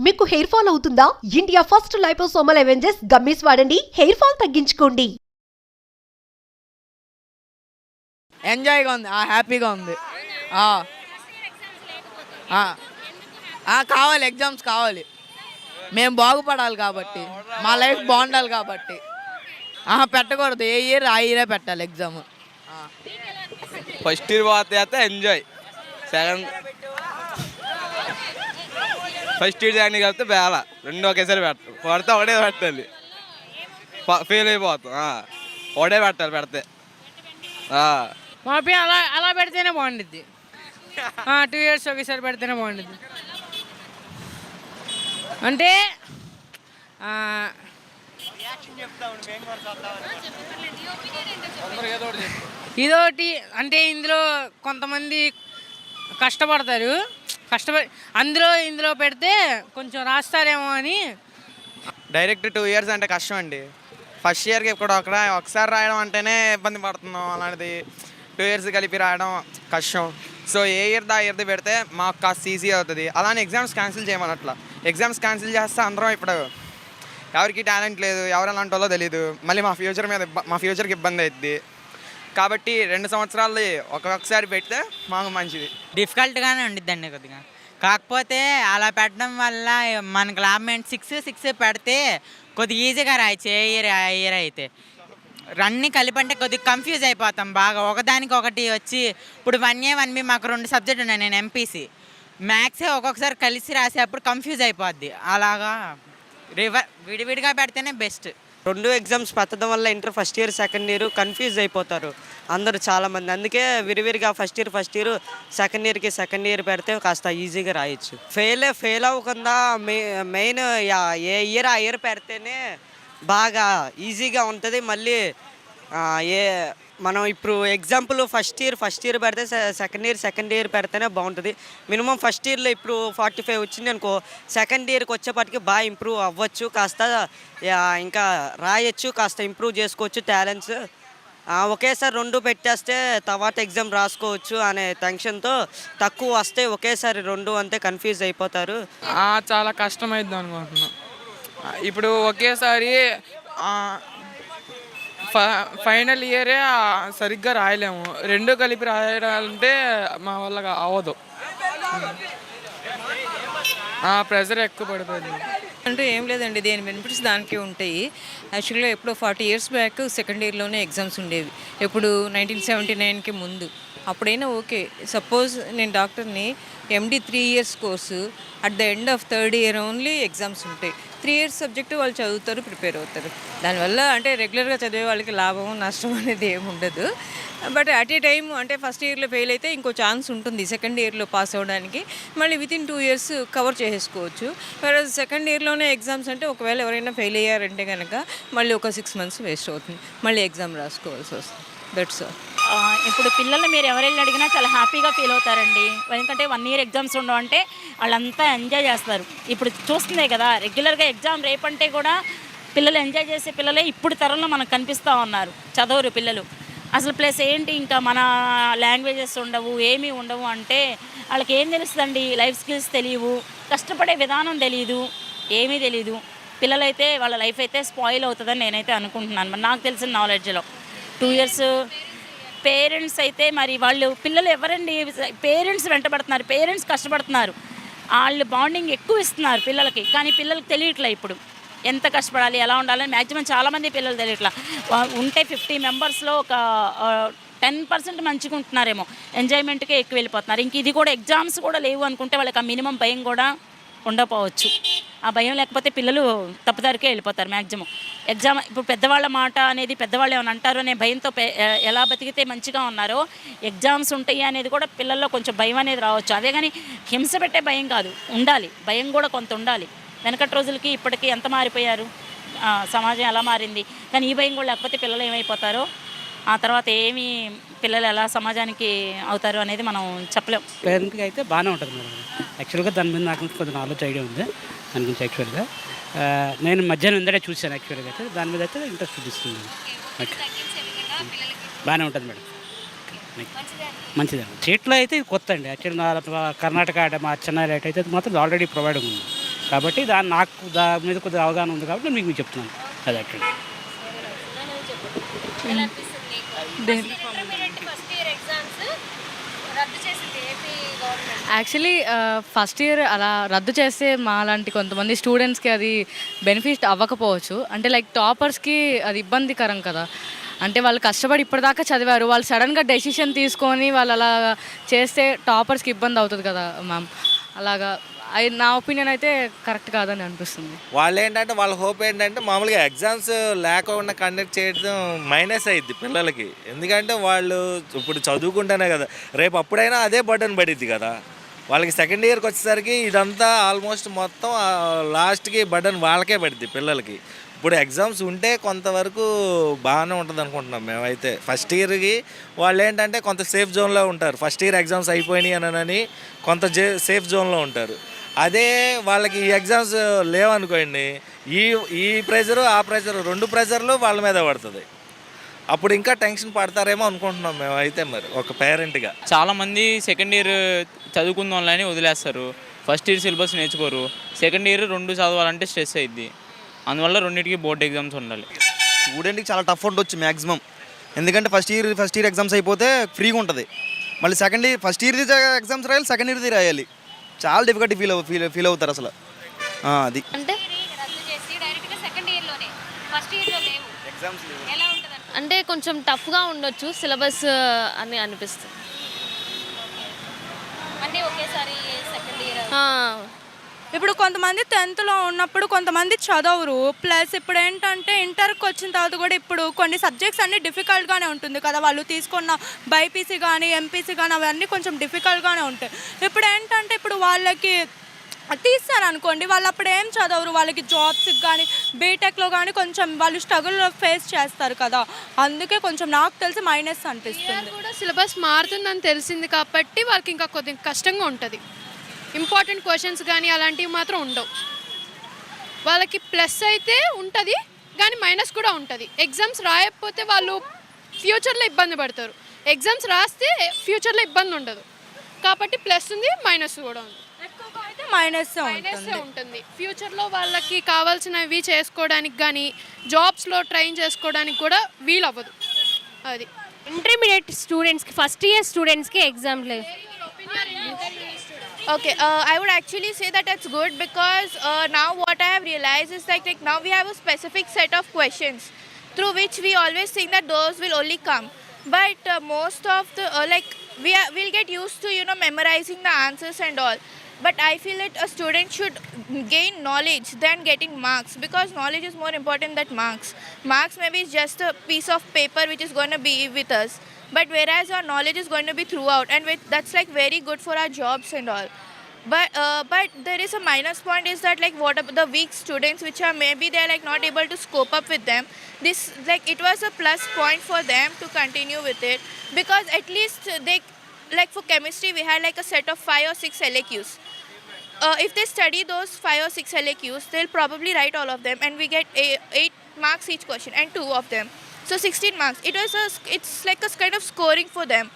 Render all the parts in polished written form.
మీకు hair fall అవుతుందా? India first liposomal Avengers gummies వాడండి, హెయిర్ ఫాల్ తగ్గించుకోండి. ఎంజాయ్గా ఉంది, హ్యాపీగా ఉంది. కావాలి, ఎగ్జామ్స్ కావాలి. మేము బాగుపడాలి కాబట్టి, మా లైఫ్ బాగుండాలి కాబట్టి. పెట్టకూడదు, ఏ ఇయర్ ఆ ఇయరే పెట్టాలి ఎగ్జామ్. ఫస్ట్ ఇయర్ పోతే enjoy, second first year join కలిపితే బేల రెండు ఒకేసారి పెట్టాలి. పడితే ఒకటే పెట్టాలి, ఫెయిల్ అయిపోతాం. ఒకటే పెట్టాలి పెడితే. మా అలా పెడితేనే బాగుండిద్ది. 2 years ఒకేసారి పెడితేనే బాగుండిద్ది. అంటే ఇదోటి, అంటే ఇందులో కొంతమంది కష్టపడతారు, ఇందులో పెడితే కొంచెం రాస్తారేమో అని. డైరెక్ట్ 2 years అంటే కష్టం అండి. ఫస్ట్ ఇయర్కి కూడా ఒకసారి రాయడం అంటేనే ఇబ్బంది పడుతున్నాం. అలాంటిది 2 years కలిపి రాయడం కష్టం. సో ఏ ఇయర్ది ఆ ఇయర్ది పెడితే మాకు కాస్త ఈజీ అవుతుంది. అలానే ఎగ్జామ్స్ క్యాన్సిల్ చేయమన్నట్ల. ఎగ్జామ్స్ క్యాన్సిల్ చేస్తే అందరం ఇప్పుడు ఎవరికి టాలెంట్ లేదు, ఎవరు ఎలాంటి వాళ్ళో తెలియదు. మళ్ళీ మా ఫ్యూచర్కి ఇబ్బంది అవుతుంది. కాబట్టి 2 సంవత్సరాలు ఒక్కొక్కసారి పెడితే మాకు మంచిది. డిఫికల్ట్గానే ఉండిద్దండి కొద్దిగా. కాకపోతే అలా పెట్టడం వల్ల మనకు లాభం ఏంటి, 6 పెడితే కొద్దిగా ఈజీగా రాయచ్చు. ఏ ఇయర్ అయితే అన్నీ కలిపి అంటే కొద్దిగా కన్ఫ్యూజ్ అయిపోతాం బాగా. ఒకదానికి ఒకటి వచ్చి ఇప్పుడు 1A 1B మాకు 2 సబ్జెక్ట్ ఉన్నాయి. నేను ఎంపీసీ మ్యాథ్సే ఒక్కొక్కసారి కలిసి రాసేటప్పుడు కన్ఫ్యూజ్ అయిపోద్ది. అలాగా విడివిడిగా పెడితేనే బెస్ట్. 2 ఎగ్జామ్స్ పెట్టడం వల్ల inter first year second year confuse అయిపోతారు అందరూ చాలామంది. అందుకే విరివిరిగా ఫస్ట్ ఇయర్ సెకండ్ ఇయర్ పెడితే కాస్త ఈజీగా రాయొచ్చు. ఫెయిల్ అవ్వకుండా మెయిన్ ఏ ఇయర్ ఆ ఇయర్ పెడితేనే బాగా ఈజీగా ఉంటుంది. మళ్ళీ మనం ఇప్పుడు ఎగ్జాంపుల్ ఫస్ట్ ఇయర్ పెడితే సెకండ్ ఇయర్ పెడితేనే బాగుంటుంది. మినిమం ఫస్ట్ ఇయర్లో ఇప్పుడు 45 వచ్చింది అనుకో, సెకండ్ ఇయర్కి వచ్చేప్పటికి బాగా ఇంప్రూవ్ అవ్వచ్చు. కాస్త ఇంకా రాయొచ్చు, కాస్త ఇంప్రూవ్ చేసుకోవచ్చు టాలెంట్స్. ఒకేసారి 2 పెట్టేస్తే తర్వాత ఎగ్జామ్ రాసుకోవచ్చు అనే టెన్షన్తో తక్కువ వస్తే ఒకేసారి 2 అంతే కన్ఫ్యూజ్ అయిపోతారు. చాలా కష్టమైంది అనుకుంటున్నాను. ఇప్పుడు ఒకేసారి ఫైనల్ ఇయరే సరిగ్గా రాయలేము. 2 కలిపి రాయాలంటే మా వల్ల అవ్వదు. ప్రెజర్ ఎక్కువ పడిపోయింది. అంటే ఏం లేదండి, దేని బెనిఫిట్స్ దానికి ఉంటాయి. యాక్చువల్గా ఎప్పుడో 40 years బ్యాక్ సెకండ్ ఇయర్లోనే ఎగ్జామ్స్ ఉండేవి. ఎప్పుడు 1979కి ముందు. అప్పుడైనా ఓకే. సపోజ్ నేను డాక్టర్ని, MD 3 years course, at the end of 3rd year only exams ఉంటాయి. 3 years సబ్జెక్టు వాళ్ళు చదువుతారు, ప్రిపేర్ అవుతారు. దానివల్ల అంటే రెగ్యులర్గా చదివే వాళ్ళకి లాభం నష్టం అనేది ఏమి ఉండదు. బట్ అట్ ఏ టైం అంటే ఫస్ట్ ఇయర్లో ఫెయిల్ అయితే ఇంకో ఛాన్స్ ఉంటుంది సెకండ్ ఇయర్లో పాస్ అవ్వడానికి. మళ్ళీ వితిన్ 2 years కవర్ చేసేసుకోవచ్చు. వేరే సెకండ్ ఇయర్లోనే ఎగ్జామ్స్ అంటే ఒకవేళ ఎవరైనా ఫెయిల్ అయ్యారంటే కనుక మళ్ళీ ఒక 6 months వేస్ట్ అవుతుంది, మళ్ళీ ఎగ్జామ్ రాసుకోవాల్సి వస్తుంది. That's all. ఇప్పుడు పిల్లల్ని మీరు ఎవరెళ్ళి అడిగినా చాలా హ్యాపీగా ఫీల్ అవుతారండి. ఎందుకంటే 1 year ఎగ్జామ్స్ ఉండవంటే వాళ్ళంతా ఎంజాయ్ చేస్తారు. ఇప్పుడు చూస్తుందే కదా, రెగ్యులర్గా ఎగ్జామ్ రేపంటే కూడా పిల్లలు ఎంజాయ్ చేసే పిల్లలే ఇప్పుడు తరంలో మనకు కనిపిస్తూ ఉన్నారు. చదవరు పిల్లలు అసలు. ప్లస్ ఏంటి, ఇంకా మన లాంగ్వేజెస్ ఉండవు, ఏమీ ఉండవు అంటే వాళ్ళకి ఏం తెలుస్తుందండి? లైఫ్ స్కిల్స్ తెలియవు, కష్టపడే విధానం తెలియదు, ఏమీ తెలీదు. పిల్లలైతే వాళ్ళ లైఫ్ అయితే స్పాయిల్ అవుతుందని నేనైతే అనుకుంటున్నాను. మరి నాకు తెలిసిన నాలెడ్జ్లో 2 years పేరెంట్స్ అయితే మరి వాళ్ళు పిల్లలు ఎవరండి, పేరెంట్స్ వెంటబడుతున్నారు, పేరెంట్స్ కష్టపడుతున్నారు, వాళ్ళు బాండింగ్ ఎక్కువ ఇస్తున్నారు పిల్లలకి. కానీ పిల్లలకి తెలియట్లే ఇప్పుడు ఎంత కష్టపడాలి, ఎలా ఉండాలని. మ్యాక్సిమం చాలామంది పిల్లలు తెలియట్లా. ఉంటే 50 members ఒక 10% మంచిగా ఉంటున్నారేమో, ఎంజాయ్మెంట్కే ఎక్కువ వెళ్ళిపోతున్నారు. ఇంక ఇది కూడా ఎగ్జామ్స్ కూడా లేవు అనుకుంటే వాళ్ళకి ఆ మినిమం భయం కూడా ఉండకపోవచ్చు. ఆ భయం లేకపోతే పిల్లలు తప్పుదారికే వెళ్ళిపోతారు మ్యాక్సిమం. ఎగ్జామ్ ఇప్పుడు పెద్దవాళ్ళ మాట అనేది పెద్దవాళ్ళు ఏమైనా అంటారు అనే భయంతో ఎలా బతికితే మంచిగా ఉన్నారో, ఎగ్జామ్స్ ఉంటాయి అనేది కూడా పిల్లల్లో కొంచెం భయం అనేది రావచ్చు. అదే కానీ హింస పెట్టే భయం కాదు, ఉండాలి భయం కూడా కొంత ఉండాలి. వెనకటి రోజులకి ఇప్పటికీ ఎంత మారిపోయారు, సమాజం ఎలా మారింది. కానీ ఈ భయం కూడా లేకపోతే పిల్లలు ఏమైపోతారో, ఆ తర్వాత ఏమి పిల్లలు ఎలా సమాజానికి అవుతారు అనేది మనం చెప్పలేం. పేరెంట్కి అయితే బాగానే ఉంటుంది మేడం. యాక్చువల్గా దాని మీద నాకు కొంచెం నాలెడ్జ్ ఐడియా ఉంది దాని గురించి. యాక్చువల్గా నేను మధ్యాహ్నం ఇందడే చూశాను. యాక్చువల్గా అయితే దాని మీద అయితే ఇంట్రెస్ట్ చూపిస్తున్నాను. ఓకే, బాగానే ఉంటుంది మేడం, మంచిదండి. స్టేట్లో అయితే ఇది కొత్త అండి. యాక్చువల్గా కర్ణాటక మా చెన్నై అయితే మాత్రం ఆల్రెడీ ప్రొవైడ్ ఉంది. కాబట్టి నాకు దాని మీద కొద్దిగా అవగాహన ఉంది కాబట్టి నేను మీకు చెప్తున్నాను. అది యాక్చువల్లీ యాక్చువల్లీ ఫస్ట్ ఇయర్ అలా రద్దు చేస్తే మా లాంటి కొంతమంది స్టూడెంట్స్కి అది బెనిఫిట్ అవ్వకపోవచ్చు. అంటే లైక్ టాపర్స్కి అది ఇబ్బందికరం కదా. అంటే వాళ్ళు కష్టపడి ఇప్పటిదాకా చదివారు, వాళ్ళు సడన్గా డెసిషన్ తీసుకొని వాళ్ళు అలా చేస్తే టాపర్స్కి ఇబ్బంది అవుతుంది కదా మ్యామ్. అలాగా నా ఒపీనియన్ అయితే కరెక్ట్ కాదని అనిపిస్తుంది. వాళ్ళు ఏంటంటే వాళ్ళ హోప్ ఏంటంటే మామూలుగా ఎగ్జామ్స్ లేకుండా కండక్ట్ చేయడం మైనస్ అయ్యిద్ది పిల్లలకి. ఎందుకంటే వాళ్ళు ఇప్పుడు చదువుకుంటేనే కదా రేపు అప్పుడైనా అదే బర్డన్ పడిద్ది కదా వాళ్ళకి. సెకండ్ ఇయర్కి వచ్చేసరికి ఇదంతా ఆల్మోస్ట్ మొత్తం లాస్ట్కి బర్డన్ వాళ్ళకే పడిద్ది పిల్లలకి. ఇప్పుడు ఎగ్జామ్స్ ఉంటే కొంతవరకు బాగానే ఉంటుంది అనుకుంటున్నాం మేమైతే. ఫస్ట్ ఇయర్కి వాళ్ళు ఏంటంటే కొంత సేఫ్ జోన్లో ఉంటారు. ఫస్ట్ ఇయర్ ఎగ్జామ్స్ అయిపోయినాయి అని కొంత సేఫ్ జోన్లో ఉంటారు. అదే వాళ్ళకి ఈ ఎగ్జామ్స్ లేవనుకోండి, ఈ ప్రెజరు ఆ ప్రెజరు రెండు ప్రెజర్లు వాళ్ళ మీద పడుతుంది. అప్పుడు ఇంకా టెన్షన్ పడతారేమో అనుకుంటున్నాం మేమైతే. మరి ఒక పేరెంట్గా చాలామంది సెకండ్ ఇయర్ చదువుకుందాంలని వదిలేస్తారు, ఫస్ట్ ఇయర్ సిలబస్ నేర్చుకోరు. సెకండ్ ఇయర్ 2 చదవాలంటే స్ట్రెస్ అయ్యిద్ది. అందువల్ల రెండింటికి బోర్డ్ ఎగ్జామ్స్ ఉండాలి. స్టూడెంట్కి చాలా టఫ్ ఉండొచ్చు మ్యాక్సిమం. ఎందుకంటే ఫస్ట్ ఇయర్ ఎగ్జామ్స్ అయిపోతే ఫ్రీగా ఉంటుంది. మళ్ళీ ఫస్ట్ ఇయర్ది ఎగ్జామ్స్ రాయాలి, సెకండ్ ఇయర్ది రాయాలి. చాలా డిఫికల్టీ ఫీల్ అవుతారు అసలు. అది అంటే అంటే కొంచెం టఫ్గా ఉండొచ్చు సిలబస్ అని అనిపిస్తుంది. అంటే ఒకేసారి సెకండ్ ఇయర్ ఇప్పుడు కొంతమంది 10th ఉన్నప్పుడు కొంతమంది చదవరు. ప్లస్ ఇప్పుడు ఏంటంటే ఇంటర్కి వచ్చిన తర్వాత కూడా ఇప్పుడు కొన్ని సబ్జెక్ట్స్ అన్నీ డిఫికల్ట్గానే ఉంటుంది కదా. వాళ్ళు తీసుకున్న బైపీసీ కానీ ఎంపీసీ కానీ అవన్నీ కొంచెం డిఫికల్ట్గానే ఉంటాయి. ఇప్పుడు ఏంటంటే ఇప్పుడు వాళ్ళకి తీస్తారనుకోండి, వాళ్ళు అప్పుడు ఏం చదవరు, వాళ్ళకి జాబ్స్కి కానీ బీటెక్లో కానీ కొంచెం వాళ్ళు స్ట్రగుల్ ఫేస్ చేస్తారు కదా. అందుకే కొంచెం నాకు తెలిసి మైనస్ అనిపిస్తుంది. కూడా సిలబస్ మారుతుందని తెలిసింది కాబట్టి వాళ్ళకి ఇంకా కొద్దిగా కష్టంగా ఉంటుంది. ఇంపార్టెంట్ క్వశ్చన్స్ కానీ అలాంటివి మాత్రం ఉండవు. వాళ్ళకి ప్లస్ అయితే ఉంటుంది కానీ మైనస్ కూడా ఉంటుంది. ఎగ్జామ్స్ రాయకపోతే వాళ్ళు ఫ్యూచర్లో ఇబ్బంది పడతారు, ఎగ్జామ్స్ రాస్తే ఫ్యూచర్లో ఇబ్బంది ఉండదు. కాబట్టి ప్లస్ ఉంది, మైనస్ కూడా ఉంది. ఎక్కువగా అయితే మైనస్ ఉంటుంది. ఫ్యూచర్లో వాళ్ళకి కావాల్సినవి చేసుకోవడానికి కానీ జాబ్స్లో ట్రైన్ చేసుకోవడానికి కూడా వీలు అవ్వదు. అది ఇంటర్మీడియట్ స్టూడెంట్స్కి ఫస్ట్ ఇయర్ స్టూడెంట్స్కి ఎగ్జామ్ లేదు. Okay, I would actually say that it's good because now what I have realized is like now we have a specific set of questions through which we always think that those will only come. But most of the we'll get used to memorizing the answers and all. But I feel that a student should gain knowledge than getting marks, because knowledge is more important than marks. Marks maybe is just a piece of paper which is going to be with us. But whereas our knowledge is going to be throughout, and that's like very good for our jobs and all. But there is a minus point is that like what about the weak students which are maybe they're like not able to cope up with them. This like it was a plus point for them to continue with it, because at least they like for chemistry we had like a set of 5 or 6 LAQs. If they study those 5 or 6 LAQs, they'll probably write all of them, and we get 8 marks each question and 2 of them. So 16 marks. It's like a kind of scoring for them.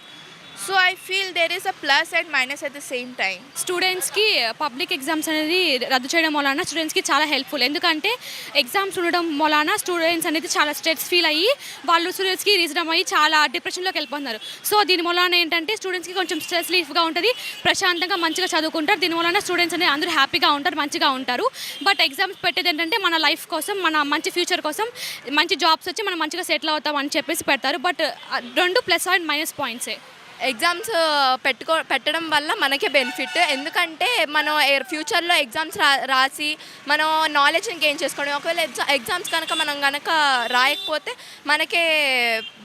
So I feel there is a plus and minus at the same time. స్టూడెంట్స్కి public exams అనేది రద్దు చేయడం వలన స్టూడెంట్స్కి చాలా helpful. ఎందుకంటే exams ఉండడం వలన స్టూడెంట్స్ అనేది చాలా స్ట్రెస్ ఫీల్ అయ్యి వాళ్ళు స్టూడెంట్స్కి రీజన్ అయ్యి చాలా డిప్రెషన్లోకి వెళ్ళిపోతున్నారు. సో దీని వలన ఏంటంటే స్టూడెంట్స్కి కొంచెం స్ట్రెస్ రిలీఫ్గా ఉంటుంది, ప్రశాంతంగా మంచిగా చదువుకుంటారు. దీని వలన స్టూడెంట్స్ అనేది అందరూ హ్యాపీగా ఉంటారు, మంచిగా ఉంటారు. బట్ ఎగ్జామ్స్ పెట్టేది ఏంటంటే మన లైఫ్ కోసం, మన మంచి ఫ్యూచర్ కోసం, మంచి జాబ్స్ వచ్చి మనం మంచిగా సెటిల్ అవుతాం అని చెప్పేసి పెడతారు. బట్ 2 ప్లస్ అండ్ మైనస్ పాయింట్సే. ఎగ్జామ్స్ పెట్టడం వల్ల మనకే బెనిఫిట్. ఎందుకంటే మనం ఫ్యూచర్లో ఎగ్జామ్స్ రాసి మనం నాలెడ్జ్ని గెయిన్ చేసుకోవడం. ఒకవేళ ఎగ్జామ్స్ కనుక రాయకపోతే మనకే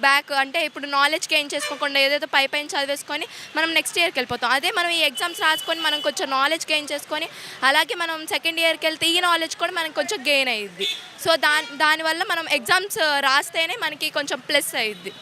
బ్యాక్, అంటే ఇప్పుడు నాలెడ్జ్ గెయిన్ చేసుకోకుండా ఏదైతే పైన చదివేసుకొని మనం నెక్స్ట్ ఇయర్కి వెళ్ళిపోతాం. అదే మనం ఈ ఎగ్జామ్స్ రాసుకొని మనం కొంచెం నాలెడ్జ్ గెయిన్ చేసుకొని అలాగే మనం సెకండ్ ఇయర్కి వెళ్తే ఈ నాలెడ్జ్ కూడా మనకు కొంచెం గెయిన్ అయ్యిద్ది. సో దానివల్ల మనం ఎగ్జామ్స్ రాస్తేనే మనకి కొంచెం ప్లస్ అయ్యిద్ది.